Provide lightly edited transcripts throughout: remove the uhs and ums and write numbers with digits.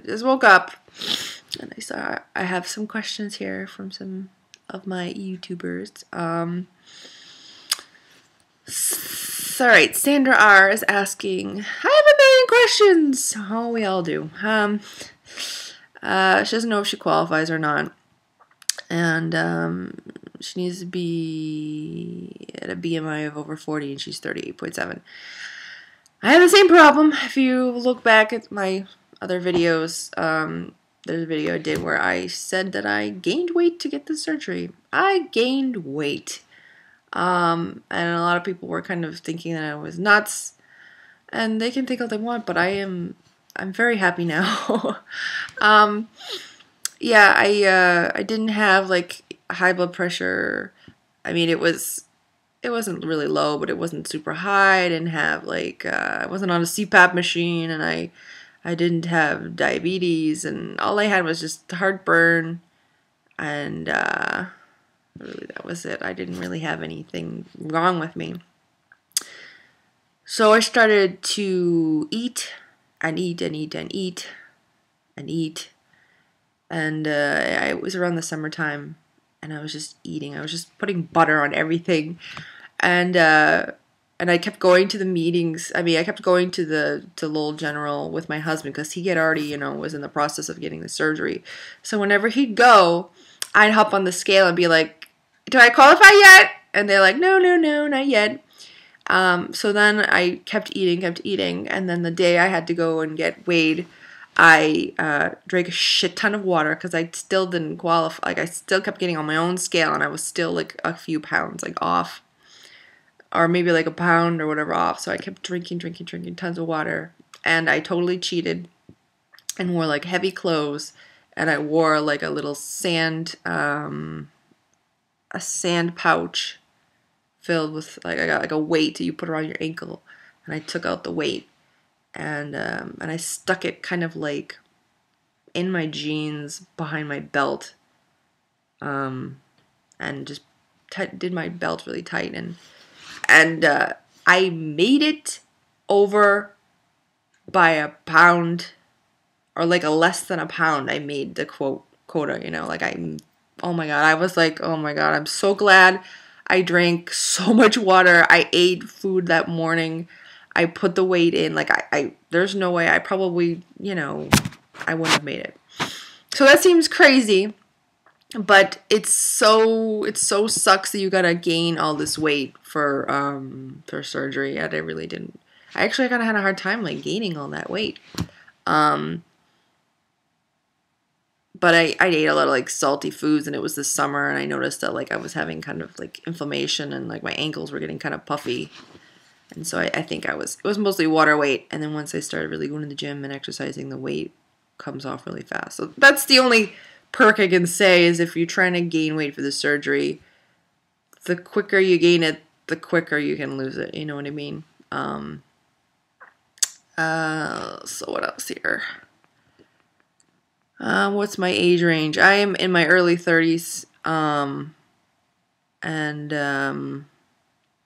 just woke up and I saw I have some questions here from some of my YouTubers. Alright, Sandra R is asking, I have a million questions. Oh, we all do. She doesn't know if she qualifies or not. And she needs to be at a BMI of over 40 and she's 38.7. I have the same problem. If you look back at my other videos, there's a video I did where I said that I gained weight to get the surgery. I gained weight. And a lot of people were kind of thinking that I was nuts. And they can think all they want, but I'm very happy now. Yeah, I didn't have like high blood pressure. I mean, it wasn't really low, but it wasn't super high. I didn't have like I wasn't on a CPAP machine, and I didn't have diabetes, and all I had was just heartburn, and really that was it. I didn't really have anything wrong with me. So I started to eat and eat and eat and eat and eat. And it was around the summertime, and I was just eating. I was just putting butter on everything, and I kept going to the meetings. I mean, I kept going to Lowell General with my husband because he had already, was in the process of getting the surgery. So whenever he'd go, I'd hop on the scale and be like, "Do I qualify yet?" And they're like, "No, no, no, not yet." So then I kept eating, and then the day I had to go and get weighed, I drank a shit ton of water because I still didn't qualify. Like, I still kept getting on my own scale, and I was still like a few pounds like off, or maybe like a pound or whatever off. So I kept drinking tons of water, and I totally cheated and wore like heavy clothes, and I wore like a little sand pouch filled with like I got like a weight that you put around your ankle, and I took out the weight. And I stuck it kind of like in my jeans behind my belt, and just did my belt really tight, and I made it over by a pound, or like a less than a pound. I made the quota, like oh my god, I was like, oh my god, I'm so glad I drank so much water. I ate food that morning. I put the weight in, like there's no way I probably, I wouldn't have made it. So that seems crazy, but it's so sucks that you gotta gain all this weight for surgery. I really didn't. I actually kind of had a hard time like gaining all that weight. But I ate a lot of like salty foods, and it was the summer, and I noticed that like I was having kind of like inflammation, and like my ankles were getting kind of puffy. And so I think it was mostly water weight, and then once I started really going to the gym and exercising, the weight comes off really fast. So that's the only perk I can say, is if you're trying to gain weight for the surgery, the quicker you gain it, the quicker you can lose it. You know what I mean? So what else here? What's my age range? I am in my early 30s, and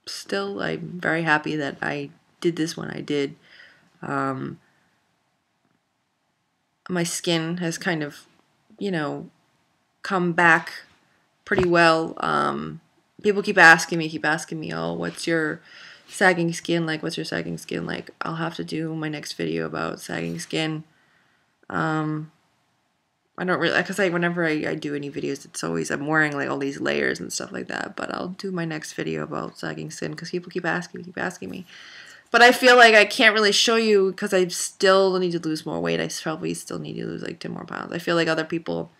still, I'm very happy that I did this when I did. My skin has kind of, come back pretty well. People keep asking me, oh, what's your sagging skin like? What's your sagging skin like? I'll have to do my next video about sagging skin. I don't really, because whenever I do any videos, it's always, I'm wearing like all these layers and stuff like that, but I'll do my next video about sagging skin because people keep asking me. But I feel like I can't really show you because I still need to lose more weight. I probably still need to lose like 10 more pounds. I feel like other people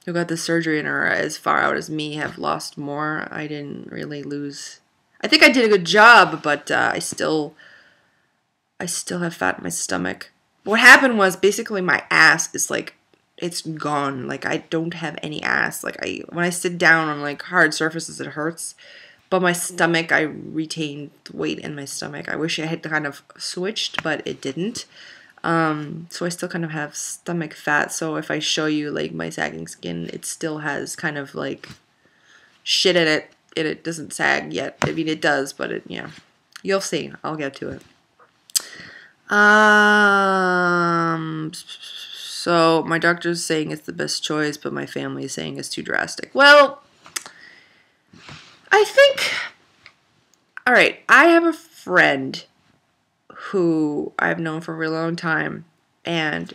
who got the surgery and are as far out as me have lost more. I didn't really lose. I think I did a good job, but I still have fat in my stomach. What happened was basically my ass is like, it's gone. Like, I don't have any ass. Like, when I sit down on like hard surfaces, it hurts. But my stomach, I retained weight in my stomach. I wish I had kind of switched, but it didn't. So I still kind of have stomach fat. So if I show you like my sagging skin, it still has kind of like shit in it. It doesn't sag yet. I mean, it does, but yeah, you'll see. I'll get to it. So my doctor's saying it's the best choice, but my family is saying it's too drastic. Well, I think, all right, I have a friend who I've known for a really long time, and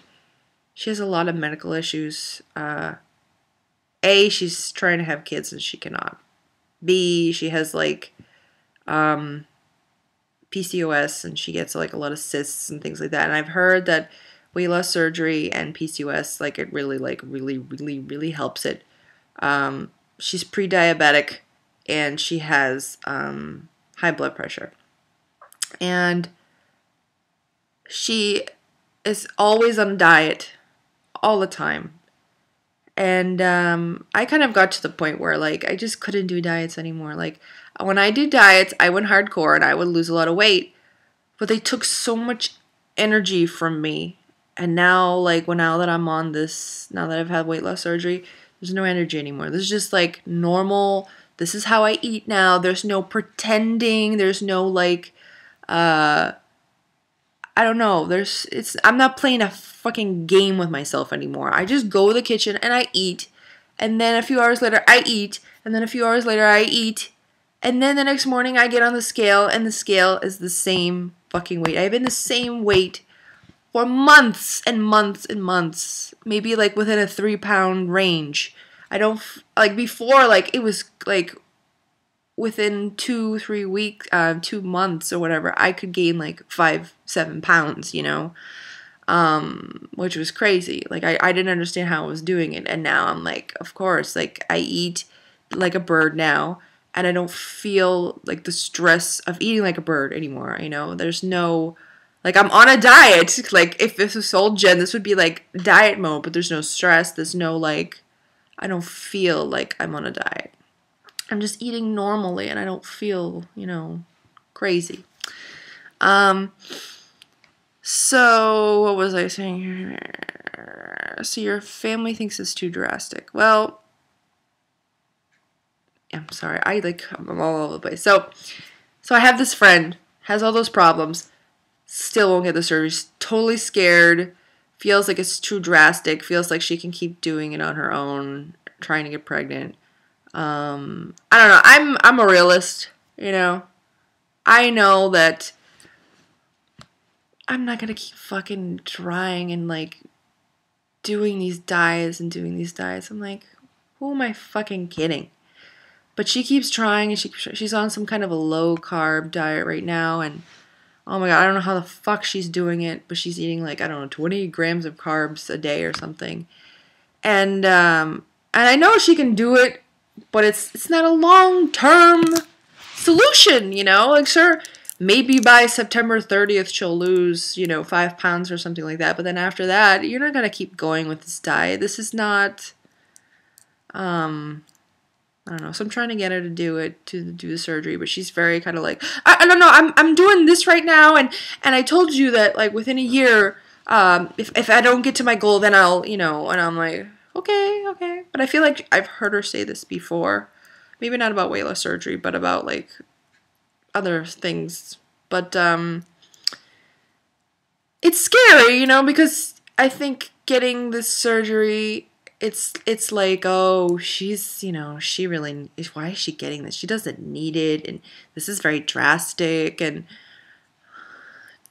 she has a lot of medical issues. A, she's trying to have kids and she cannot. B, she has like PCOS and she gets like a lot of cysts and things like that. And I've heard that weight loss surgery and PCOS, like it really helps it. She's pre-diabetic and she has high blood pressure. And she is always on a diet all the time. And I kind of got to the point where, like, I just couldn't do diets anymore. Like, when I did diets, I went hardcore and I would lose a lot of weight. But they took so much energy from me. And now, like, now that I'm on this, now that I've had weight loss surgery, there's no energy anymore. This is just, like, normal. This is how I eat now. There's no pretending. There's no, like, I don't know. I'm not playing a fucking game with myself anymore. I just go to the kitchen and I eat. And then a few hours later I eat. And then a few hours later I eat. And then the next morning I get on the scale and the scale is the same fucking weight. I've been the same weight for months and months and months. Maybe like within a 3-pound range. I don't, like before, like it was like within 2-3 weeks, 2 months or whatever, I could gain like 5-7 pounds, you know, which was crazy. Like I didn't understand how I was doing it. And now I'm like, of course, like I eat like a bird now and I don't feel like the stress of eating like a bird anymore. You know, there's no, like I'm on a diet. Like if this was old Jen, this would be like diet mode, but there's no stress. There's no like, I don't feel like I'm on a diet. I'm just eating normally and I don't feel, you know, crazy. So what was I saying here? So your family thinks it's too drastic. Well, I'm sorry. I'm all over the place. So I have this friend, has all those problems, still won't get the surgery. She's totally scared, feels like it's too drastic, feels like she can keep doing it on her own, trying to get pregnant. I don't know. I'm a realist, you know. I know that I'm not gonna keep fucking trying and like doing these diets and doing these diets. I'm like, who am I fucking kidding? But she keeps trying and she's on some kind of a low carb diet right now, and oh my god, I don't know how the fuck she's doing it, but she's eating like, I don't know, 20 grams of carbs a day or something. And I know she can do it, but it's not a long-term solution, you know? Like, sure, maybe by September 30th she'll lose, you know, 5 pounds or something like that. But then after that, you're not going to keep going with this diet. This is not, I don't know. So I'm trying to get her to do it, to do the surgery. But she's very kind of like, I don't know, I'm doing this right now. And I told you that, like, within a year, if I don't get to my goal, then I'll, you know, and I'm like, okay. But I feel like I've heard her say this before. Maybe not about weight loss surgery, but about, like, other things. But, it's scary, you know, because I think getting this surgery, it's like, oh, she's, you know, why is she getting this? She doesn't need it, and this is very drastic, and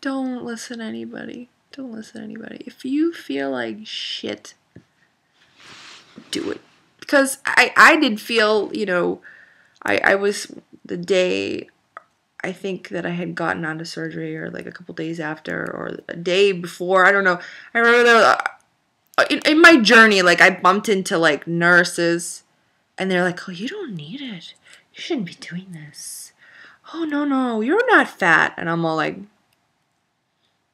don't listen to anybody. Don't listen to anybody. If you feel like shit, do it. Because I did feel, you know, I was, the day, I think that I had gotten onto surgery, or like a couple days after, or a day before, I don't know. I remember in my journey, like I bumped into like nurses, and they're like, oh, you don't need it. You shouldn't be doing this. Oh, no, you're not fat. And I'm all like,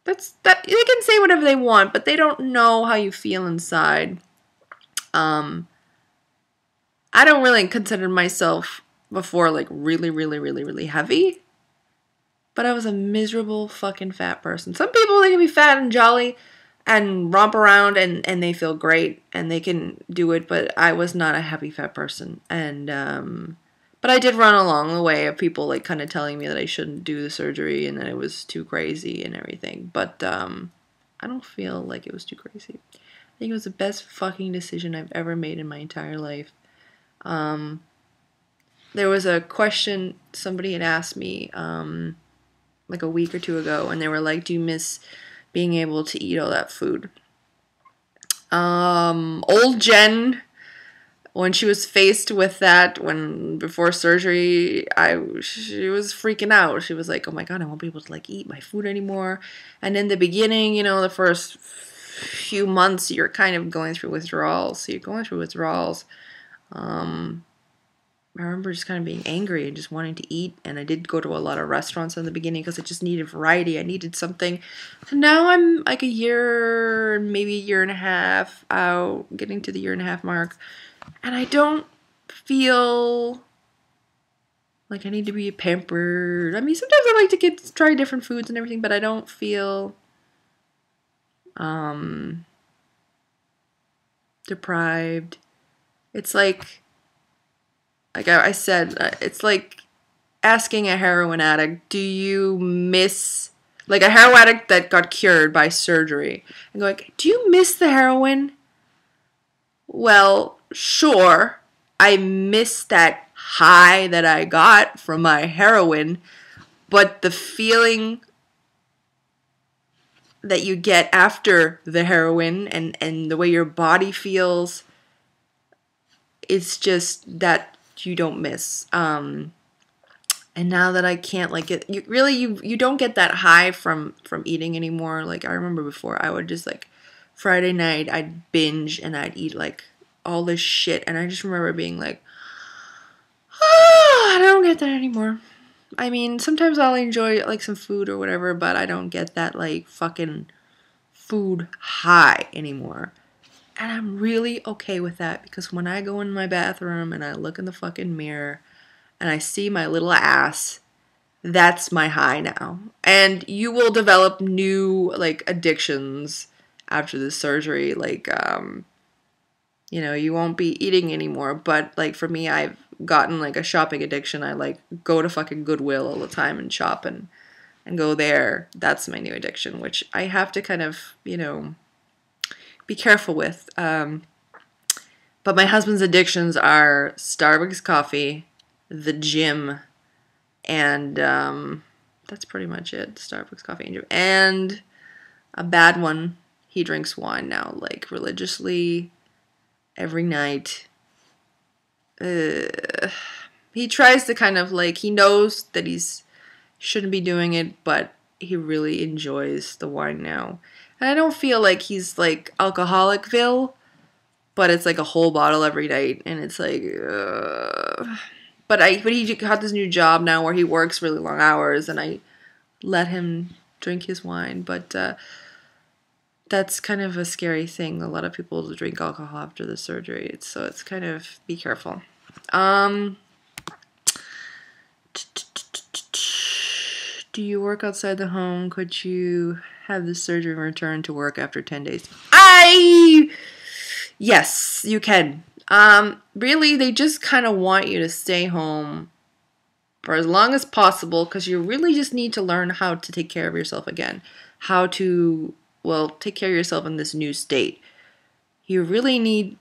they can say whatever they want, but they don't know how you feel inside. I don't really consider myself before like really heavy, but I was a miserable fucking fat person. Some people, they can be fat and jolly and romp around and they feel great and they can do it, but I was not a happy fat person. And but I did run along the way of people like kind of telling me that I shouldn't do the surgery and that it was too crazy and everything. But I don't feel like it was too crazy. think it was the best fucking decision I've ever made in my entire life. There was a question somebody had asked me like a week or two ago, and they were like, do you miss being able to eat all that food? Old Jen, when she was faced with that before surgery, she was freaking out. She was like, oh my God, I won't be able to like eat my food anymore. And in the beginning, you know, the first few months, you're kind of going through withdrawals. So you're going through withdrawals. I remember just kind of being angry and just wanting to eat. And I did go to a lot of restaurants in the beginning because I just needed variety. I needed something. And now I'm like a year, maybe a year and a half out, getting to the year and a half mark. And I don't feel like I need to be pampered. I mean, sometimes I like to try different foods and everything, but I don't feel deprived. It's like I said, it's like asking a heroin addict, do you miss, like a heroin addict that got cured by surgery, and going, do you miss the heroin? Well, sure, I miss that high that I got from my heroin, but the feeling that you get after the heroin and the way your body feels, it's just that you don't miss. And now that I can't like it, you don't get that high from eating anymore. Like I remember before, I would just like Friday night I'd binge and I'd eat like all this shit, and I just remember being like, oh, I don't get that anymore. I mean, sometimes I'll enjoy like some food or whatever, but I don't get that like fucking food high anymore. And I'm really okay with that, because when I go in my bathroom and I look in the fucking mirror and I see my little ass, that's my high now. And you will develop new like addictions after the surgery. Like, you know, you won't be eating anymore. But like for me, I've gotten like a shopping addiction. I like go to fucking Goodwill all the time and shop and go there. That's my new addiction, which I have to kind of, you know, be careful with. But my husband's addictions are Starbucks coffee, the gym, and that's pretty much it. Starbucks coffee and gym. And a bad one, he drinks wine now, like religiously every night. He tries to kind of like, he knows that shouldn't be doing it, but he really enjoys the wine now. And I don't feel like he's like alcoholicville, but it's like a whole bottle every night, and it's like, but he got this new job now where he works really long hours, and I let him drink his wine, but that's kind of a scary thing. A lot of people drink alcohol after the surgery, so it's kind of, be careful. Do you work outside the home? Could you have the surgery and return to work after 10 days? Yes, you can. Really, they just kind of want you to stay home for as long as possible, because you really just need to learn how to take care of yourself again. How to, well, take care of yourself in this new state. You really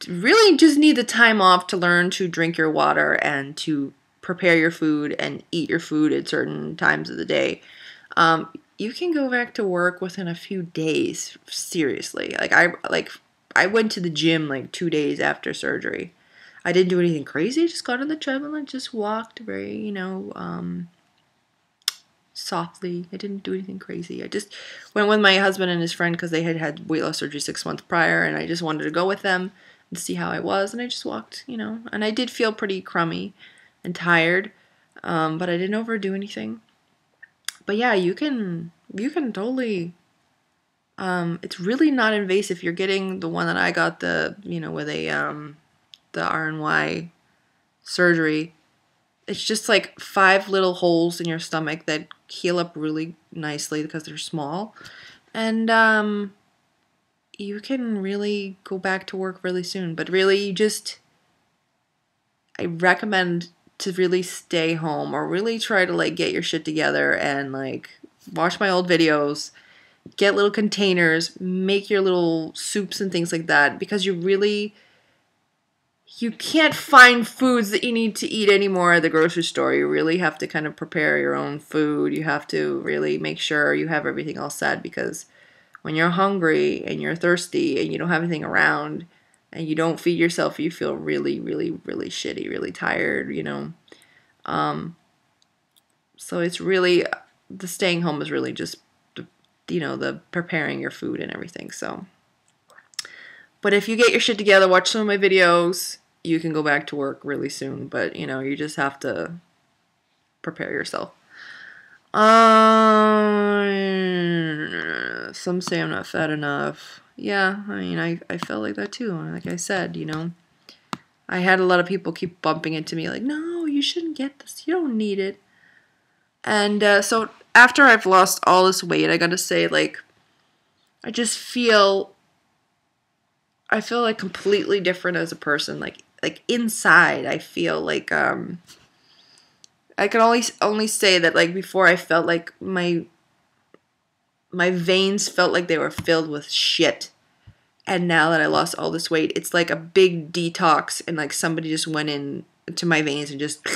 just need the time off to learn to drink your water and to prepare your food and eat your food at certain times of the day. You can go back to work within a few days. Seriously, I went to the gym like 2 days after surgery. I didn't do anything crazy. I just got on the treadmill and just walked very, you know, softly. I didn't do anything crazy. I just went with my husband and his friend because they had weight loss surgery 6 months prior, and I just wanted to go with them and see how I was. And I just walked, you know, and I did feel pretty crummy and tired, but I didn't overdo anything. But yeah, you can totally. It's really not invasive. You're getting the one that I got, the, you know, with the RNY surgery. It's just like 5 little holes in your stomach that heal up really nicely because they're small, and you can really go back to work really soon. But really, I recommend to really stay home, or really try to like get your shit together and like watch my old videos get little containers, make your little soups and things like that, because you can't find foods that you need to eat anymore at the grocery store. You really have to kind of prepare your own food. You have to really make sure you have everything all set, because when you're hungry and you're thirsty and you don't have anything around and you don't feed yourself, you feel really, really, really shitty, really tired, you know. So it's really, the staying home is really just, you know, the preparing your food and everything. So, but if you get your shit together, watch some of my videos, you can go back to work really soon. But, you know, you just have to prepare yourself. Some say I'm not fat enough. Yeah, I mean, I felt like that too. Like I said, you know, I had a lot of people keep bumping into me like, no, you shouldn't get this. You don't need it. And so after I've lost all this weight, I gotta say, like, I feel like completely different as a person. Like inside, I feel like I can only say that, like, before I felt like my veins felt like they were filled with shit. And now that I lost all this weight, it's like a big detox, and like somebody just went in to my veins and just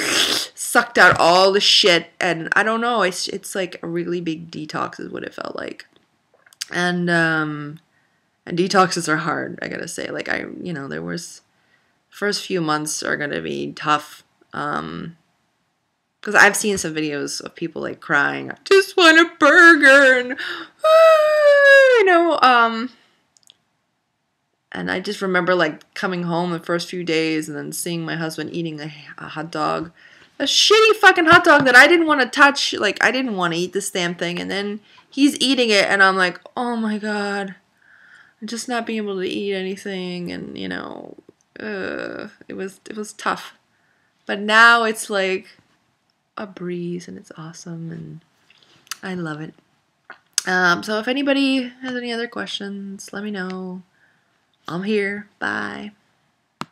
sucked out all the shit. And I don't know, it's like a really big detox is what it felt like. And detoxes are hard, I gotta say. Like, you know, there was, first few months are gonna be tough. Because I've seen some videos of people like crying, I just want a burger, and you know, and I just remember like coming home the first few days and then seeing my husband eating a hot dog, a shitty fucking hot dog that I didn't want to touch. Like, I didn't want to eat this damn thing, and then he's eating it, and I'm like, oh my god, I'm just not being able to eat anything, and you know, it was tough. But now it's like a breeze, and it's awesome, and I love it. So if anybody has any other questions, let me know. I'm here. Bye.